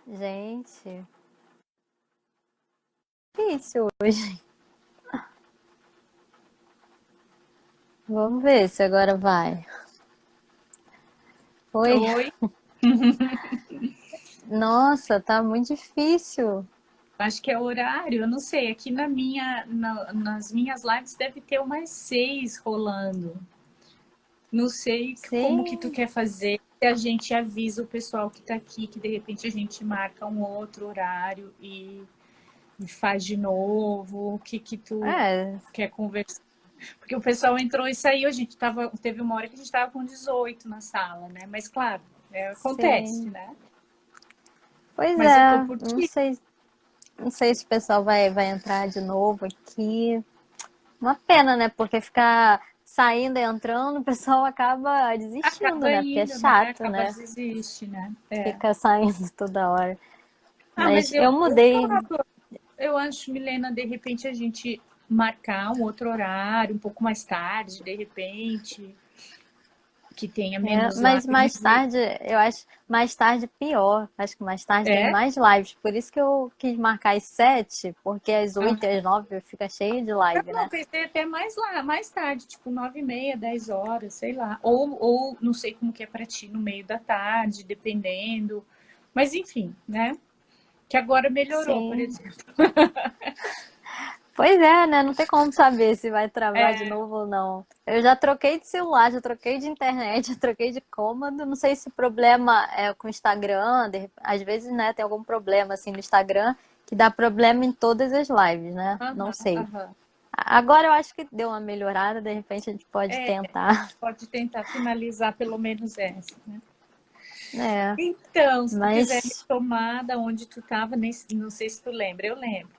Gente, difícil hoje. Vamos ver se agora vai. Oi? Oi, Nossa, tá muito difícil. acho que é horário, eu não sei. Aqui nas minhas lives deve ter umas 6 rolando. Não sei como que tu Sim, quer fazer. Se a gente avisa o pessoal que tá aqui, que de repente a gente marca um outro horário e faz de novo. O que que tu é, quer conversar? Porque o pessoal entrou e saiu, teve uma hora que a gente tava com 18 na sala, né? Mas claro, acontece, sim. né? Pois Mas eu tô é, por não ti. sei, não sei se o pessoal vai entrar de novo aqui. Uma pena, né? Porque ficar saindo e entrando, o pessoal acaba desistindo, Acaba né? Porque é indo, né? chato, Acaba né? desiste, né? É. Ficar saindo toda hora. Ah, Mas mas eu eu mudei. topo. Eu acho, Milena, de repente a gente marcar um outro horário, um pouco mais tarde, de repente, que tenha É, menos mas mais lives. tarde, eu acho mais tarde pior. Acho que mais tarde tem É? mais lives. Por isso que eu quis marcar às 7, porque às 8 e Ah, às 9 fica cheio de tá, live, não, né? pensei até mais lá, mais tarde, tipo 9h30, 10 horas, sei lá. Ou não sei como que é pra ti, no meio da tarde, dependendo. Mas enfim, né? Que agora melhorou, por Sim. exemplo. Pois é, né? Não tem como saber se vai travar de É, novo ou não. Eu já troquei de celular, já troquei de internet, já troquei de cômodo. Não sei se o problema é com o Instagram. Às vezes, né, tem algum problema assim no Instagram que dá problema em todas as lives, né? Não aham, sei. aham. Agora eu acho que deu uma melhorada, de repente a gente pode É, tentar. pode tentar finalizar pelo menos essa, né? É, Então, se tu quiser mas retomar da onde tu estava, não sei se tu lembra, eu lembro.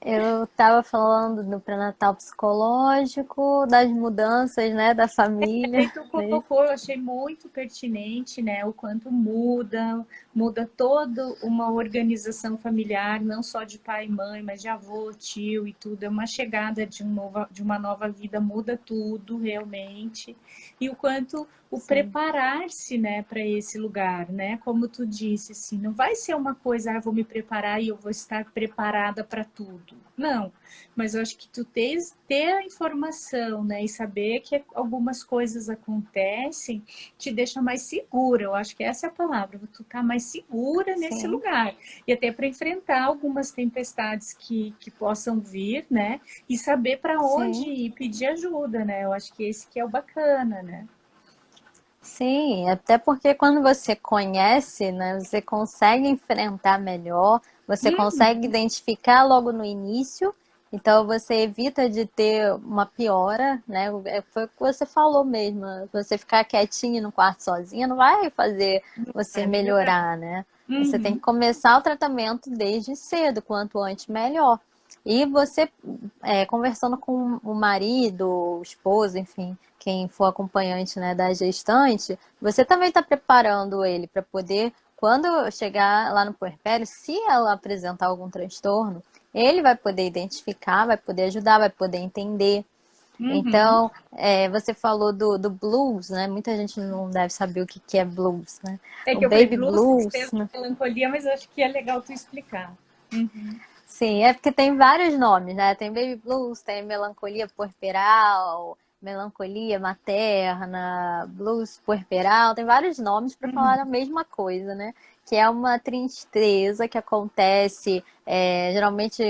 eu estava falando do pré-natal psicológico, das mudanças, né, da família. Aí tu colocou, eu achei muito pertinente, né? O quanto muda toda uma organização familiar, não só de pai e mãe, mas de avô, tio e tudo. É uma chegada de uma nova vida, muda tudo realmente. E o quanto o Sim, preparar-se, né, para esse lugar, né? Como tu disse, assim, não vai ser uma coisa, eu vou me preparar e eu vou estar preparada para tudo. Não, mas eu acho que ter a informação, né, e saber que algumas coisas acontecem, te deixa mais segura. Eu acho que essa é a palavra. Tu tá mais segura nesse sim, lugar. E até para enfrentar algumas tempestades que possam vir, né? E saber para onde sim. ir pedir ajuda, né? Eu acho que esse que é o bacana, né? Sim, até porque quando você conhece, né, você consegue enfrentar melhor, você consegue Uhum. identificar logo no início, então você evita de ter uma piora, né? Foi o que você falou mesmo, você ficar quietinho no quarto sozinha não vai fazer você Vai melhorar. melhorar, né? Você tem que Uhum. começar o tratamento desde cedo, quanto antes melhor. E você, conversando com o marido, o esposo, enfim, quem for acompanhante, né, da gestante, você também está preparando ele para poder, quando chegar lá no puerpério, se ela apresentar algum transtorno, ele vai poder identificar, vai poder ajudar, vai poder entender. Uhum. Então, você falou do blues, né? Muita gente não deve saber o que que é blues, né? É O que eu falei baby blues, blues, tristeza, né? melancolia, mas eu acho que é legal tu explicar. Uhum. Sim, é porque tem vários nomes, né? Tem baby blues, tem melancolia puerperal, melancolia materna, blues puerperal, tem vários nomes para falar a mesma coisa, né? Que é uma tristeza que acontece geralmente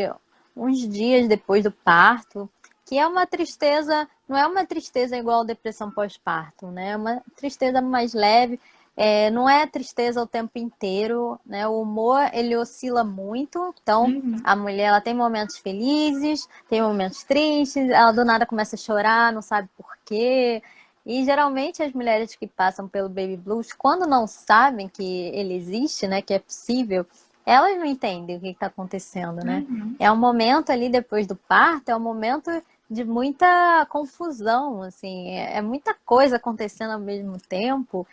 uns dias depois do parto, que é uma tristeza, não é uma tristeza igual depressão pós-parto, né? É uma tristeza mais leve, não é tristeza o tempo inteiro, né? O humor ele oscila muito, então Uhum. a mulher ela tem momentos felizes, tem momentos tristes, ela do nada começa a chorar, não sabe por quê. E geralmente as mulheres que passam pelo baby blues, quando não sabem que ele existe, né, que é possível, elas não entendem o que está acontecendo, né? Uhum. É um momento ali depois do parto, é um momento de muita confusão, assim, é muita coisa acontecendo ao mesmo tempo,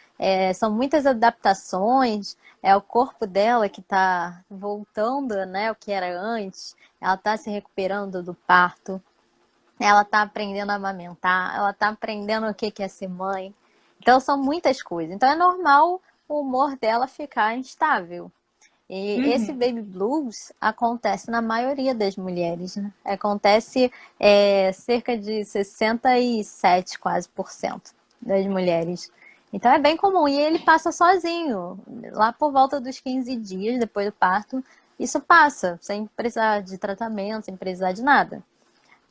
são muitas adaptações, é o corpo dela que está voltando, né, o que era antes, ela está se recuperando do parto, ela está aprendendo a amamentar, ela está aprendendo o que é ser mãe. Então são muitas coisas. Então é normal o humor dela ficar instável. E esse Uhum. baby blues acontece na maioria das mulheres, né? Acontece cerca de 67 quase por cento das mulheres. Então é bem comum. E ele passa sozinho. Lá por volta dos 15 dias depois do parto, isso passa, sem precisar de tratamento, sem precisar de nada.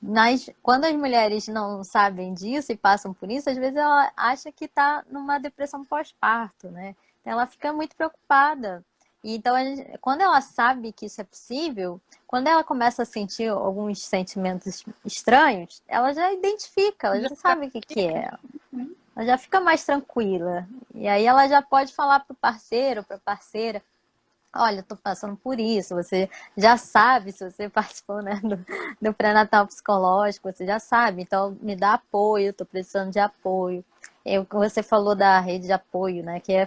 Mas quando as mulheres não sabem disso e passam por isso, às vezes ela acha que está numa depressão pós-parto, né? Então ela fica muito preocupada. E então, quando ela sabe que isso é possível, quando ela começa a sentir alguns sentimentos estranhos, ela já identifica, ela já sabe o que que é. Ela já fica mais tranquila. E aí ela já pode falar para o parceiro, para a parceira, olha, eu tô passando por isso. Você já sabe, se você participou, né, do pré-natal psicológico, você já sabe. Então, me dá apoio, tô precisando de apoio. Você falou da rede de apoio, né, que é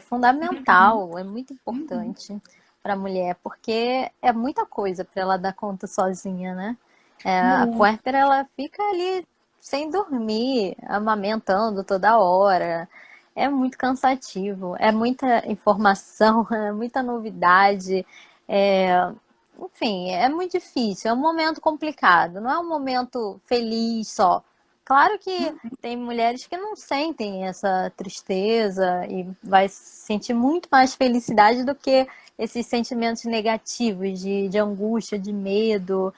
Uhum. fundamental, é muito Uhum. importante para a mulher, porque é muita coisa para ela dar conta sozinha, né? A Muito. puérpera, ela fica ali sem dormir, amamentando toda hora. É muito cansativo, é muita informação, é muita novidade. É... Enfim, é muito difícil, é um momento complicado, não é um momento feliz só. Claro que tem mulheres que não sentem essa tristeza e vai sentir muito mais felicidade do que esses sentimentos negativos de angústia, de medo,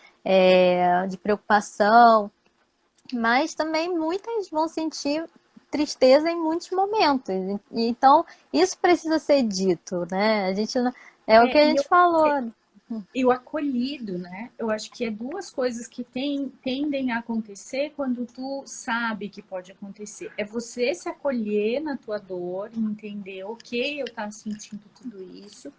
de preocupação. Mas também muitas vão sentir tristeza em muitos momentos. Então, isso precisa ser dito, né? A gente é o que É, a e gente falou. o acolhido, né? Eu acho que é duas coisas que tendem a acontecer quando tu sabe que pode acontecer. É você se acolher na tua dor e entender, ok, eu tava sentindo tudo isso,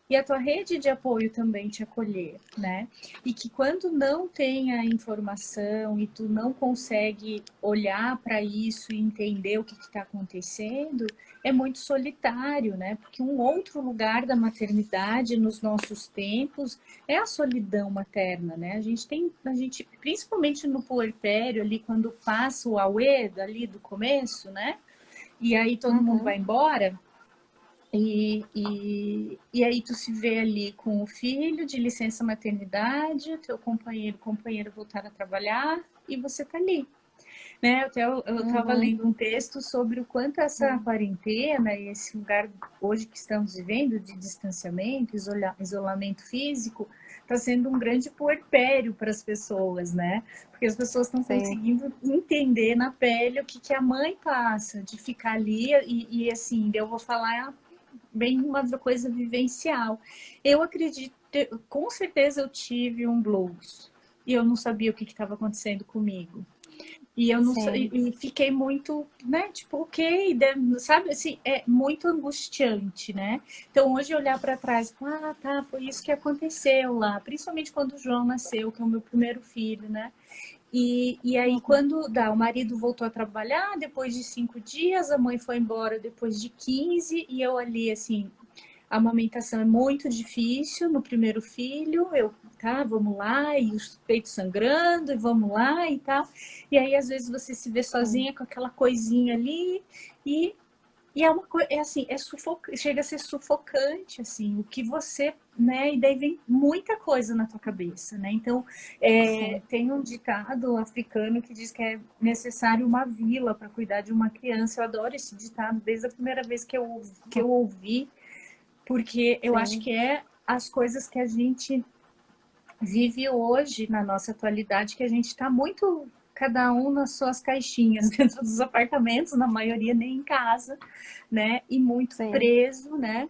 e a tua rede de apoio também te acolher, né? E que quando não tem a informação e tu não consegue olhar para isso e entender o que está acontecendo, é muito solitário, né? Porque um outro lugar da maternidade nos nossos tempos é a solidão materna, né? A gente, principalmente no puerpério, ali quando passa o auê ali do começo, né? E aí todo mundo Uhum, vai embora, e aí tu se vê ali com o filho de licença maternidade, teu companheiro voltar a trabalhar, e você tá ali, né? Eu estava uhum, lendo um texto sobre o quanto essa quarentena e esse lugar hoje que estamos vivendo de distanciamento, isolamento físico, está sendo um grande puerpério para as pessoas, né? Porque as pessoas estão sim, conseguindo entender na pele o que, que a mãe passa, de ficar ali e assim, eu vou falar bem uma coisa vivencial. Eu acredito, com certeza eu tive um blues e eu não sabia o que estava acontecendo comigo. E eu não sim, e fiquei muito, né? Tipo, ok, sabe assim, é muito angustiante, né? Então hoje olhar para trás e falar, ah, tá, foi isso que aconteceu lá, principalmente quando o João nasceu, que é o meu primeiro filho, né? E aí, uhum, quando o marido voltou a trabalhar, depois de 5 dias, a mãe foi embora depois de 15, e eu ali, assim, a amamentação é muito difícil no primeiro filho, eu, tá, vamos lá, e os peitos sangrando, e vamos lá e tal. E aí, às vezes, você se vê sim, sozinha com aquela coisinha ali, e e é uma coisa, é assim, chega a ser sufocante, assim, o que você, né? E daí vem muita coisa na tua cabeça, né? Então, sim. tem um ditado africano que diz que é necessário uma vila para cuidar de uma criança. Eu adoro esse ditado desde a primeira vez que eu ouvi, porque eu acho Sim, que é as coisas que a gente vive hoje na nossa atualidade, que a gente está muito cada um nas suas caixinhas dentro dos apartamentos, na maioria nem em casa, né? E muito sim, preso, né?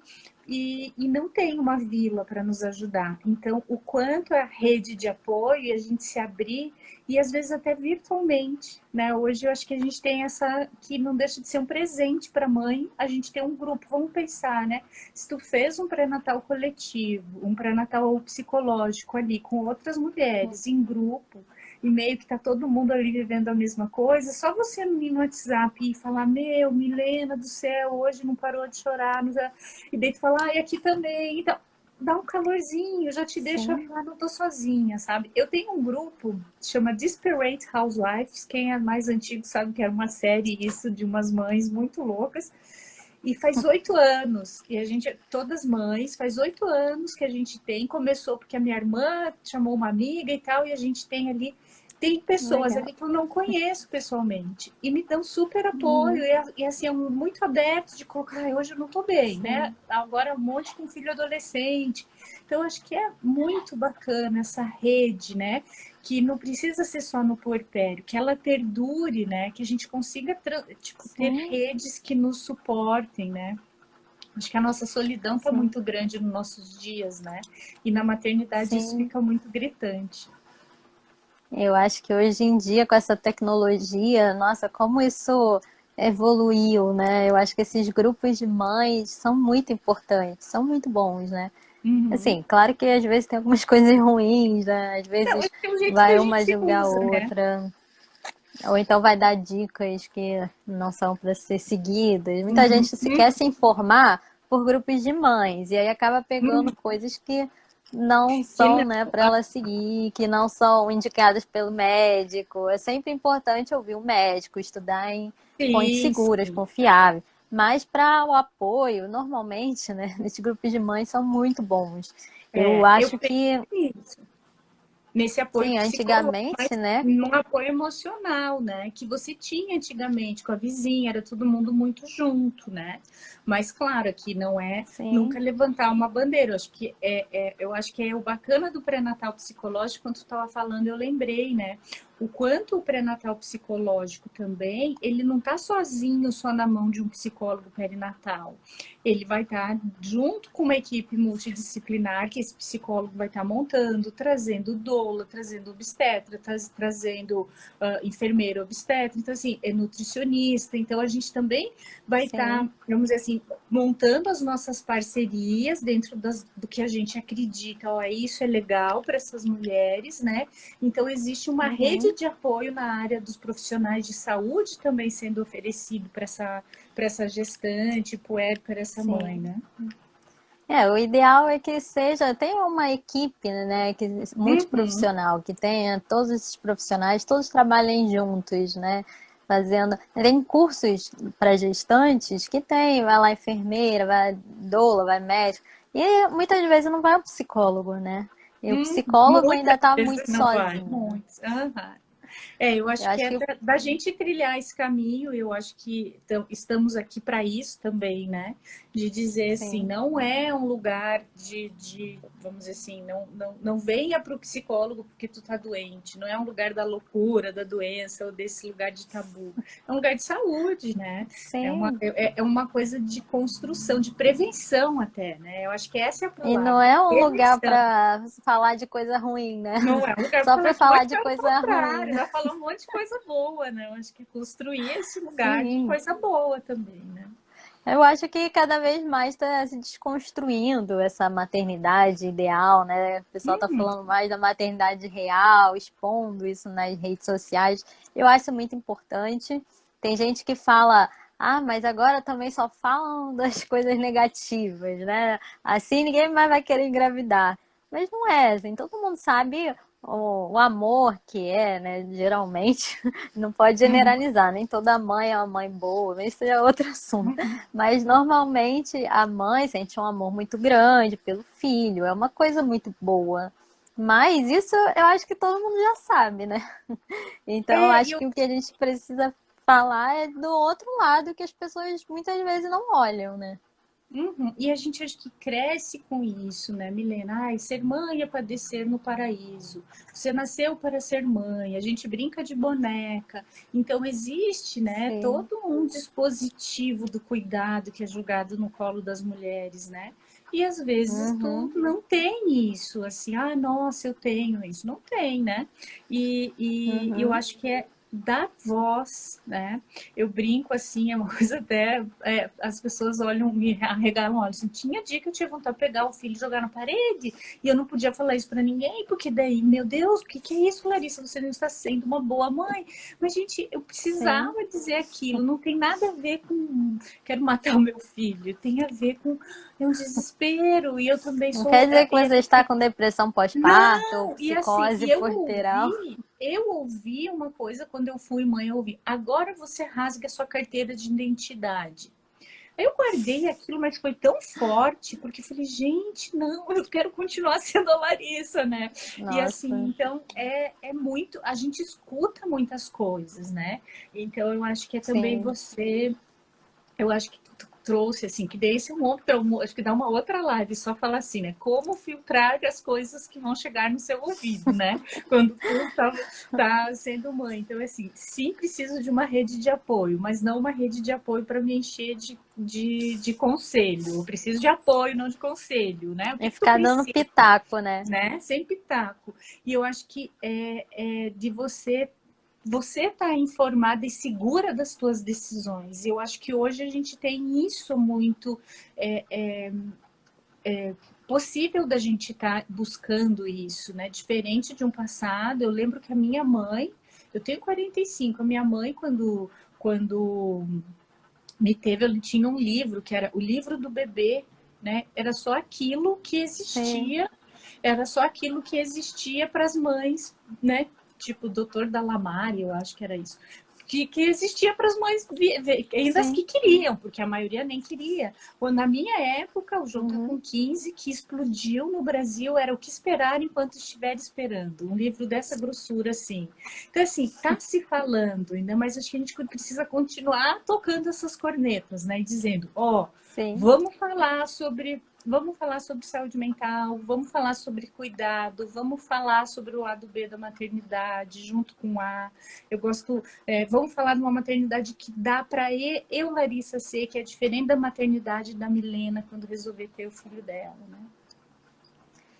E não tem uma vila para nos ajudar. Então, o quanto a rede de apoio e a gente se abrir, e às vezes até virtualmente, né? Hoje eu acho que a gente tem essa, que não deixa de ser um presente para a mãe, a gente tem um grupo, vamos pensar, né? Se tu fez um pré-natal coletivo, um pré-natal psicológico ali com outras mulheres em grupo, e meio que tá todo mundo ali vivendo a mesma coisa, só você ir no WhatsApp e falar, meu, Milena do céu, hoje não parou de chorar, e daí tu falar, ah, e aqui também, então, dá um calorzinho, já te deixa sim, falar, não tô sozinha, sabe? Eu tenho um grupo, chama Desperate Housewives, quem é mais antigo sabe que era uma série isso, de umas mães muito loucas, E faz 8 anos, e a gente, todas mães, faz 8 anos que a gente tem. Começou porque a minha irmã chamou uma amiga e tal, e a gente tem ali. Tem pessoas Legal. ali que eu não conheço pessoalmente e me dão super apoio Uhum. e assim, é muito aberto de colocar, "Ai, hoje eu não tô bem, né? Sim, Agora um monte com filho adolescente. Então, acho que é muito bacana essa rede, né? Que não precisa ser só no puerpério, que ela perdure, né? Que a gente consiga, tipo, ter sim, redes que nos suportem, né? Acho que a nossa solidão está sim, muito grande nos nossos dias, né? E na maternidade isso sim. fica muito gritante. Eu acho que hoje em dia, com essa tecnologia, nossa, como isso evoluiu, né? Eu acho que esses grupos de mães são muito importantes, são muito bons, né? Uhum. Assim, claro que às vezes tem algumas coisas ruins, né? Às Não, vezes esse é o jeito que a vai uma gente julgar a usa, né? outra, ou então vai dar dicas que não são para ser seguidas. Muita Uhum. gente se quer se informar por grupos de mães, e aí acaba pegando Uhum. coisas que não Que não, são, né, para ela seguir, que não são indicadas pelo médico. É sempre importante ouvir o médico, estudar em fontes sim, seguras, sim. confiáveis. Mas para o apoio, normalmente, né, esses grupos de mães são muito bons. Eu É, eu acho penso que, nisso. Nesse apoio sim, psicológico, mas antigamente, né? num apoio emocional, né? Que você tinha antigamente com a vizinha, era todo mundo muito junto, né? Mas claro, aqui não é nunca Sim, levantar uma bandeira. Eu acho que é o bacana do pré-natal psicológico, quando tu estava falando, eu lembrei, né? O quanto o pré-natal psicológico também, ele não está sozinho só na mão de um psicólogo perinatal. Ele vai estar junto com uma equipe multidisciplinar que esse psicólogo vai estar montando, trazendo doula, trazendo obstetra, trazendo enfermeira obstetra, então assim, é nutricionista, então a gente também vai estar, sim. vamos dizer assim, montando as nossas parcerias dentro do que a gente acredita, ó, isso é legal para essas mulheres, né? Então existe uma rede Uhum. de apoio na área dos profissionais de saúde também sendo oferecido para essa gestante, puérpera, essa mãe, Sim. né? É, o ideal é que seja, tenha uma equipe, né, que Uhum. multiprofissional, que tenha todos esses profissionais, todos trabalhem juntos, né, fazendo, tem cursos para gestantes que tem, vai lá enfermeira, vai doula, vai médico, e muitas vezes não vai o psicólogo, né, e o psicólogo ainda Muitas está vezes muito não vai, sozinho. muitos. Uhum. Eu Eu acho que acho é que da gente trilhar esse caminho, eu acho que estamos aqui para isso também, né? De dizer assim, sim. não é um lugar vamos dizer assim, não venha para o psicólogo porque tu tá doente, não é um lugar da loucura, da doença ou desse lugar de tabu. É um lugar de saúde, né? Sim, É uma coisa de construção, de prevenção até, né? Eu acho que essa é a e não palavra, é um lugar prevenção. para falar de coisa ruim, né? Não é um lugar para Só falar, para tu vai falar de ficar no coisa ruim, contrário, né? vai falar um monte de coisa boa, né? Eu acho que construir esse lugar de Sim. coisa boa também, né? Eu acho que cada vez mais está se desconstruindo essa maternidade ideal, né? O pessoal está Uhum. falando mais da maternidade real, expondo isso nas redes sociais. Eu acho muito importante. Tem gente que fala, ah, mas agora também só falam das coisas negativas, né? Assim ninguém mais vai querer engravidar. Mas não é, assim, todo mundo sabe o amor que é, né? Geralmente, não pode Uhum. generalizar, nem toda mãe é uma mãe boa, mas isso é outro assunto. Uhum. Mas normalmente a mãe sente um amor muito grande pelo filho, é uma coisa muito boa. Mas isso eu acho que todo mundo já sabe, né? Então eu E acho eu que o que a gente precisa falar é do outro lado que as pessoas muitas vezes não olham, né? Uhum. E a gente acho que cresce com isso, né, Milena? Ai, ser mãe é padecer no paraíso. Você nasceu para ser mãe. A gente brinca de boneca. Então existe, né, Sim. todo um dispositivo do cuidado que é jogado no colo das mulheres, né? E às vezes tu Uhum. não tem isso, assim, ah, nossa, eu tenho isso. Não tem, né? E eu Uhum. acho que é dar voz, né? Eu brinco assim, é uma coisa até. As pessoas olham, me arregalam olhos. Assim, tinha dia que eu tinha vontade de pegar o filho e jogar na parede, e eu não podia falar isso para ninguém, porque daí, meu Deus, o que é isso, Larissa? Você não está sendo uma boa mãe. Mas, gente, eu Sim. precisava dizer aquilo, não tem nada a ver com quero matar o meu filho, tem a ver com é um desespero, e eu também Não sou. quer dizer que você está com depressão pós-parto ou Não, e assim, psicose puerperal. eu ouvi uma coisa quando eu fui mãe, eu ouvi, agora você rasga a sua carteira de identidade. Aí eu guardei aquilo, mas foi tão forte, porque eu falei, gente, não, eu quero continuar sendo a Larissa, né? E assim, Nossa, então é muito, a gente escuta muitas coisas, né? Então eu acho que é também sim. você, eu acho que tu trouxe, assim, que daí esse é um outro, acho que dá uma outra live, só falar assim, né? Como filtrar as coisas que vão chegar no seu ouvido, né? Quando tu tá sendo mãe. Então, assim, sim, preciso de uma rede de apoio, mas não uma rede de apoio para me encher de conselho. Eu preciso de apoio, não de conselho, né? O E que tu ficar dando precisa, pitaco, né? né? Sem pitaco. E eu acho que é de você tá informada e segura das suas decisões. Eu acho que hoje a gente tem isso muito é, é, possível da gente estar buscando isso, né? Diferente de um passado. Eu lembro que a minha mãe, eu tenho 45, a minha mãe, quando me teve, eu tinha um livro que era o livro do bebê, né? Era só aquilo que Sim, existia, era só aquilo que existia para as mães, né? Tipo, o doutor Dalamari, eu acho que era isso. Que existia para as mães, ainda as sim. que queriam, porque a maioria nem queria. Ou na minha época, o João tá Uhum. com 15, que explodiu no Brasil, era O que Esperar Enquanto Estiver Esperando. Um livro dessa grossura, assim. Então, assim, tá se falando ainda, mas acho que a gente precisa continuar tocando essas cornetas, né? E dizendo, ó, Sim. vamos falar sobre saúde mental, vamos falar sobre cuidado, vamos falar sobre o lado B da maternidade, junto com o A. Eu gosto, vamos falar de uma maternidade que dá para eu, Larissa, ser, que é diferente da maternidade da Milena quando resolver ter o filho dela, né?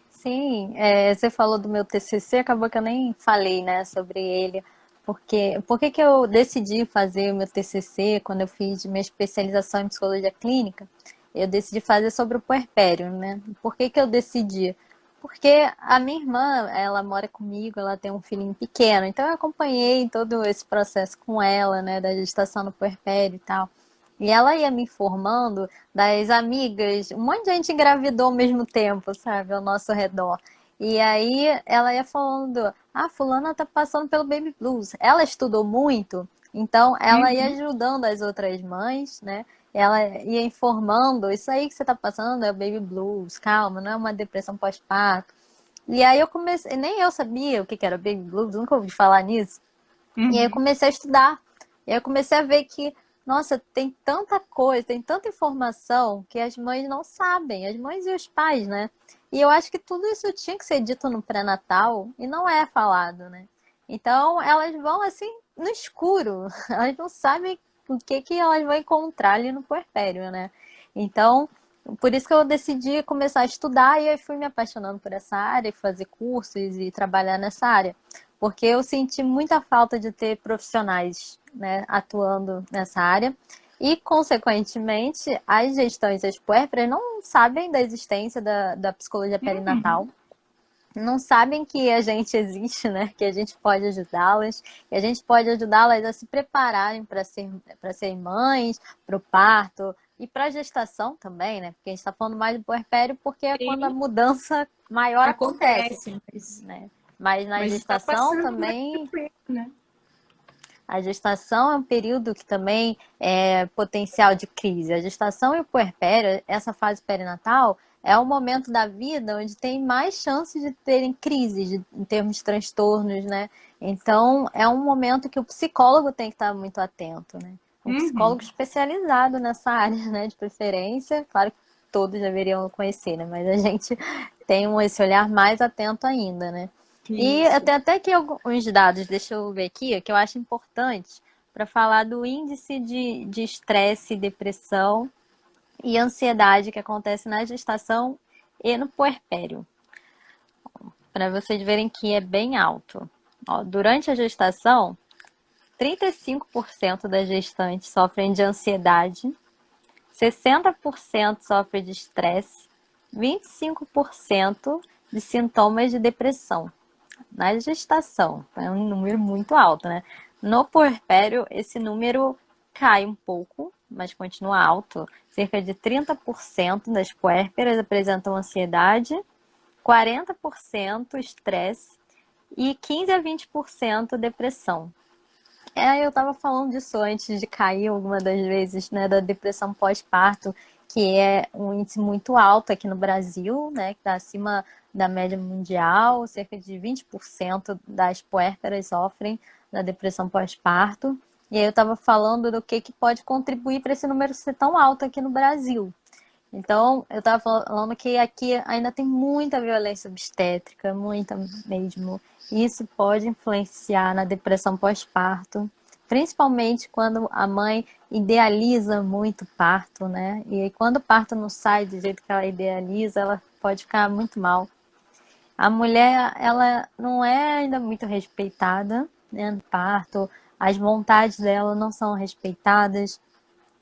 Sim, você falou do meu TCC, acabou que eu nem falei, né, sobre ele. Por que que eu decidi fazer o meu TCC quando eu fiz minha especialização em psicologia clínica? Eu decidi fazer sobre o puerpério, né? Por que que eu decidi? Porque a minha irmã, ela mora comigo, ela tem um filhinho pequeno, então eu acompanhei todo esse processo com ela, né, da gestação no puerpério e tal. E ela ia me informando das amigas, um monte de gente engravidou ao mesmo tempo, sabe, ao nosso redor. E aí ela ia falando, fulana tá passando pelo baby blues. Ela estudou muito, então ela ia Uhum. ajudando as outras mães, né? Ela ia informando, isso aí que você tá passando é o baby blues, calma, não é uma depressão pós-parto. E aí eu comecei, nem eu sabia o que era baby blues, nunca ouvi falar nisso. E aí eu Uhum. comecei a estudar. E aí eu comecei a ver que, nossa, tem tanta coisa, tem tanta informação que as mães não sabem, as mães e os pais, né? E eu acho que tudo isso tinha que ser dito no pré-natal e não é falado, né? Então elas vão assim no escuro, elas não sabem o que que elas vão encontrar ali no puerpério, né? Então, por isso que eu decidi começar a estudar e aí fui me apaixonando por essa área, fazer cursos e trabalhar nessa área porque eu senti muita falta de ter profissionais, né, atuando nessa área. E, consequentemente, as gestantes e as puérperas não sabem da existência da psicologia perinatal, Uhum. não sabem que a gente existe, né? Que a gente pode ajudá-las, que a gente pode ajudá-las a se prepararem para ser mães, para o parto e para a gestação também, né? Porque a gente está falando mais do puerpério porque é quando a Sim, mudança maior acontece, acontece, mas, né? Mas na mas está gestação passando mais também tranquilo, né? a gestação é um período que também é potencial de crise. A gestação e o puerpério, essa fase perinatal, é o momento da vida onde tem mais chances de terem crises em termos de transtornos, né? Então, é um momento que o psicólogo tem que estar muito atento, né? Um Uhum. psicólogo especializado nessa área, né? De preferência. Claro que todos deveriam conhecer, né? Mas a gente tem esse olhar mais atento ainda, né? E eu Isso. tenho até aqui alguns dados, deixa eu ver aqui, que eu acho importante para falar do índice de estresse, depressão e ansiedade que acontece na gestação e no puerpério, para vocês verem que é bem alto. Ó, durante a gestação, 35% das gestantes sofrem de ansiedade, 60% sofrem de estresse, 25% de sintomas de depressão. Na gestação, é um número muito alto, né? No puerpério, esse número cai um pouco, mas continua alto. Cerca de 30% das puérperas apresentam ansiedade, 40% estresse e 15 a 20% depressão. Eu estava falando disso antes de cair alguma das vezes, né, da depressão pós-parto, que é um índice muito alto aqui no Brasil, né, que está acima da média mundial, cerca de 20% das puérperas sofrem da depressão pós-parto. E aí eu estava falando do que pode contribuir para esse número ser tão alto aqui no Brasil. Então, eu estava falando que aqui ainda tem muita violência obstétrica, muita mesmo. E isso pode influenciar na depressão pós-parto, principalmente quando a mãe idealiza muito o parto, né? E aí, quando o parto não sai do jeito que ela idealiza, ela pode ficar muito mal. A mulher, ela não é ainda muito respeitada, né, no parto, as vontades dela não são respeitadas.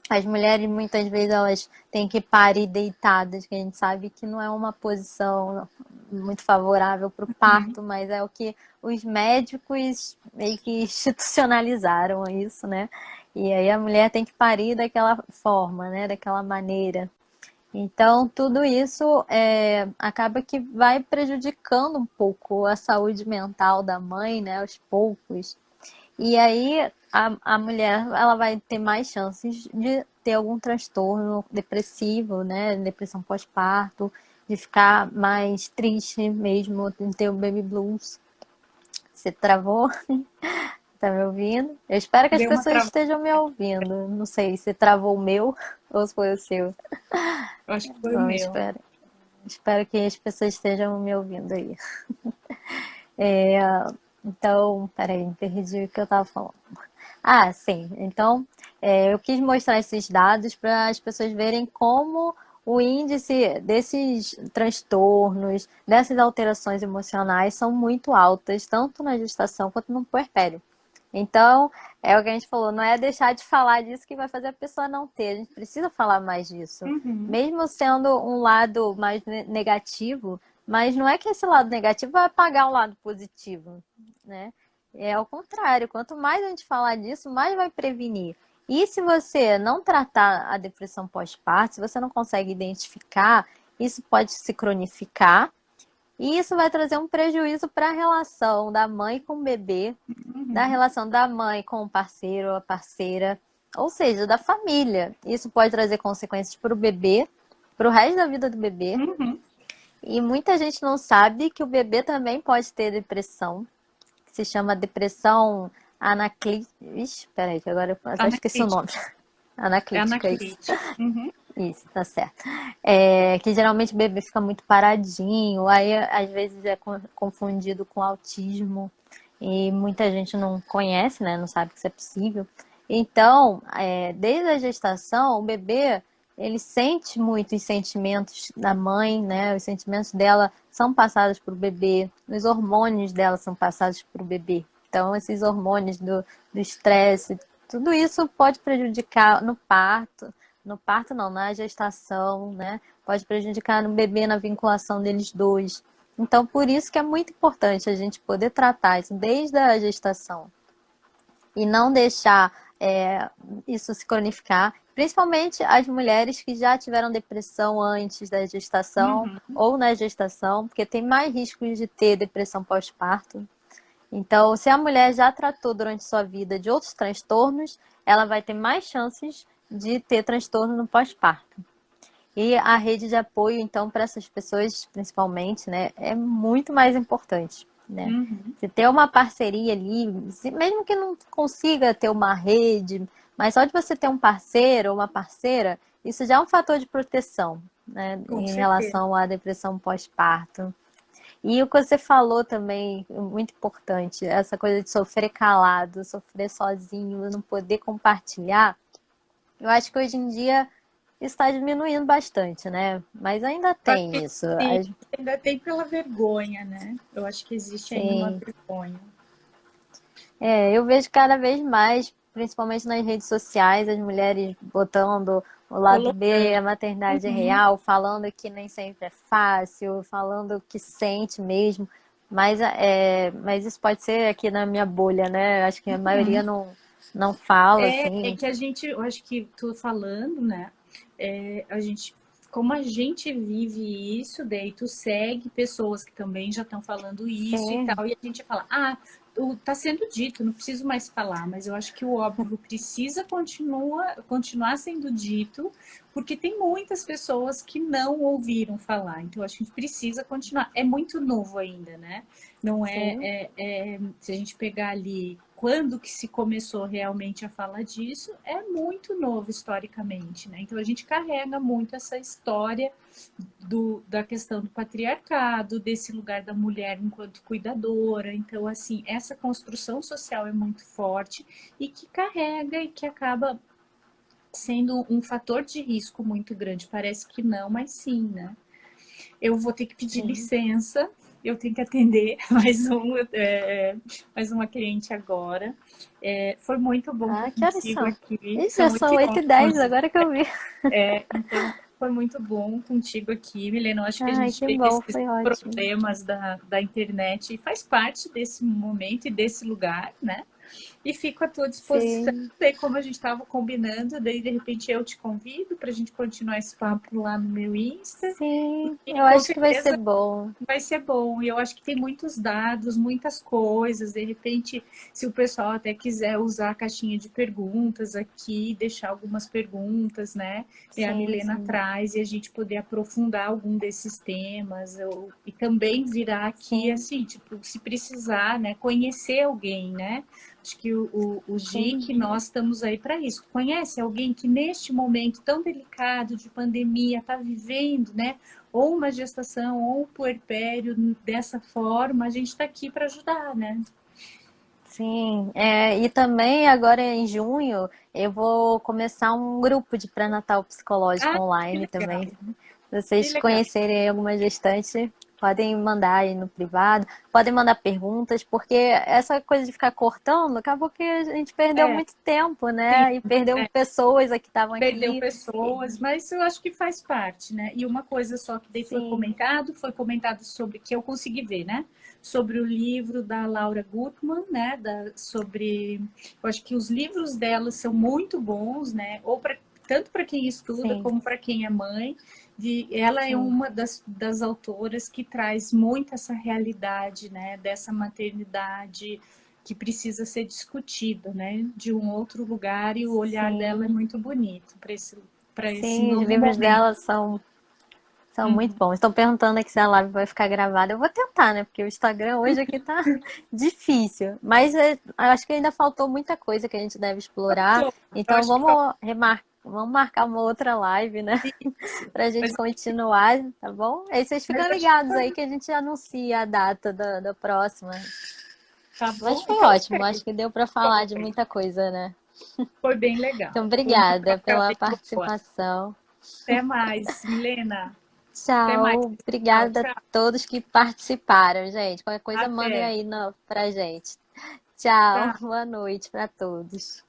As mulheres, muitas vezes, elas têm que parir deitadas, que a gente sabe que não é uma posição muito favorável para o parto, mas é o que os médicos meio que institucionalizaram isso, né? E aí a mulher tem que parir daquela forma, né? Daquela maneira. Então, tudo isso acaba que vai prejudicando um pouco a saúde mental da mãe, né? Aos poucos. E aí a mulher ela vai ter mais chances de ter algum transtorno depressivo, né? Depressão pós-parto, de ficar mais triste mesmo, de ter o baby blues. Você travou? Tá me ouvindo? Eu espero que as Deu uma pessoas travada, estejam me ouvindo. Não sei se travou o meu ou se foi o seu. eu acho que foi o Bom, meu. espero que as pessoas estejam me ouvindo aí. Então, peraí, perdi o que eu estava falando. Ah, sim. Então, eu quis mostrar esses dados para as pessoas verem como o índice desses transtornos, dessas alterações emocionais são muito altas, tanto na gestação quanto no puerpério. Então, é o que a gente falou, não é deixar de falar disso que vai fazer a pessoa não ter. A gente precisa falar mais disso. Uhum. Mesmo sendo um lado mais negativo, mas não é que esse lado negativo vai apagar o lado positivo, né? É ao contrário, quanto mais a gente falar disso, mais vai prevenir. E se você não tratar a depressão pós-parto, se você não consegue identificar, isso pode se cronificar e isso vai trazer um prejuízo para a relação da mãe com o bebê, da Uhum. relação da mãe com o parceiro ou a parceira, ou seja, da família. Isso pode trazer consequências para o bebê, para o resto da vida do bebê. Uhum. E muita gente não sabe que o bebê também pode ter depressão, que se chama depressão anaclítica. Peraí, que agora eu até esqueci o Anaclítica. nome. É Anaclítica, isso. anaclítica. Uhum. Isso, tá certo. Que geralmente o bebê fica muito paradinho, aí às vezes é confundido com autismo e muita gente não conhece, né? Não sabe que isso é possível. Então, desde a gestação, o bebê ele sente muito os sentimentos da mãe, né? Os sentimentos dela são passados para o bebê, os hormônios dela são passados para o bebê. Então, esses hormônios do estresse, tudo isso pode prejudicar no parto. No parto não, na gestação, né? Pode prejudicar no bebê, na vinculação deles dois. Então, por isso que é muito importante a gente poder tratar isso desde a gestação e não deixar isso se cronificar, principalmente as mulheres que já tiveram depressão antes da gestação Uhum. ou na gestação, porque tem mais riscos de ter depressão pós-parto. Então, se a mulher já tratou durante sua vida de outros transtornos, ela vai ter mais chances de ter transtorno no pós-parto. E a rede de apoio, então, para essas pessoas, principalmente, né, é muito mais importante, né? Uhum. Se ter uma parceria ali, mesmo que não consiga ter uma rede, mas só de você ter um parceiro ou uma parceira, isso já é um fator de proteção, né, Com em certeza. relação à depressão pós-parto. E o que você falou também, muito importante, essa coisa de sofrer calado, sofrer sozinho, não poder compartilhar. Eu acho que hoje em dia isso está diminuindo bastante, né? Mas ainda tem isso. Sim, ainda tem pela vergonha, né? Eu acho que existe ainda uma Sim. vergonha. Eu vejo cada vez mais, principalmente nas redes sociais, as mulheres botando o lado B, a Colocando. maternidade Uhum. real, falando que nem sempre é fácil, falando o que sente mesmo. Mas isso pode ser aqui na minha bolha, né? Acho que a maioria Uhum. não fala, É assim. que a gente, eu acho que tu falando, né? A gente, como a gente vive isso, daí tu segue pessoas que também já estão falando isso e Sim, tal, e a gente fala, ah, tá sendo dito, não preciso mais falar, mas eu acho que o óbvio precisa continuar sendo dito, porque tem muitas pessoas que não ouviram falar. Então, eu acho que a gente precisa continuar. É muito novo ainda, né? Não Sim, se a gente pegar ali quando que se começou realmente a falar disso, é muito novo historicamente, né? Então, a gente carrega muito essa história da questão do patriarcado, desse lugar da mulher enquanto cuidadora. Então, assim, essa construção social é muito forte e que carrega e que acaba sendo um fator de risco muito grande. Parece que não, mas sim, né? Eu vou ter que pedir sim. licença, eu tenho que atender mais uma cliente agora. Foi muito bom Ah, estar que horas contigo são? aqui. Ih, já São são 8 e 8 e 11, 10 inclusive. agora que eu vi. Então, foi muito bom contigo aqui, Milena. Eu acho que a Ai, gente que teve bom, esses foi ótimo. problemas da internet e faz parte desse momento e desse lugar, né? E fico à tua disposição. Sim, Daí, como a gente estava combinando, daí de repente eu te convido para a gente continuar esse papo lá no meu Insta. sim, E eu com acho que vai ser certeza bom. vai ser bom. E eu acho que tem muitos dados, muitas coisas. De repente, se o pessoal até quiser usar a caixinha de perguntas aqui, deixar algumas perguntas, né? E a Sim, Milena sim, traz e a gente poder aprofundar algum desses temas. E também virar aqui, sim, assim, tipo, se precisar, né? Conhecer alguém, né? Acho que o sim. GIC, nós estamos aí para isso. Conhece alguém que neste momento tão delicado de pandemia está vivendo, né? Ou uma gestação, ou um puerpério dessa forma, a gente está aqui para ajudar, né? Sim, e também agora em junho eu vou começar um grupo de pré-natal psicológico Ah, que online legal, também. Se que vocês legal. conhecerem alguma gestante, podem mandar aí no privado, podem mandar perguntas, porque essa coisa de ficar cortando, acabou que a gente perdeu É, muito tempo, sim, né? E perdeu pessoas que estavam perdeu aqui. pessoas, mas eu acho que faz parte, né? E uma coisa só que daí Sim, foi comentado sobre, que eu consegui ver, né? Sobre o livro da Laura Gutman, né? Eu acho que os livros dela são muito bons, né? Tanto para quem estuda sim, como para quem é mãe. Ela é sim, uma das autoras que traz muito essa realidade, né? Dessa maternidade que precisa ser discutida, né? De um outro lugar, e o olhar dela é sim. muito bonito para esse Sim, os novo livros momento. dela são muito Uhum. bons. Estão perguntando aqui se a live vai ficar gravada. Eu vou tentar, né? Porque o Instagram hoje aqui tá difícil. Mas acho que ainda faltou muita coisa que a gente deve explorar. Eu Então acho que falta vamos marcar uma outra live, né? isso. Pra gente Mas continuar, tá bom? Aí vocês mas ficam acho que ligados aí que a gente anuncia a data da próxima. tá Mas bom? foi Então, ótimo. ok. Acho que deu pra falar de muita coisa, né? Foi bem Então, legal. Foi uma obrigada troca pela bem boa. participação. Até mais, Milena. Até mais. Tchau. Tchau, Obrigada a tchau. todos que participaram, gente. Qualquer coisa mandem Até. aí pra gente. Tchau. Tchau. Boa noite para todos.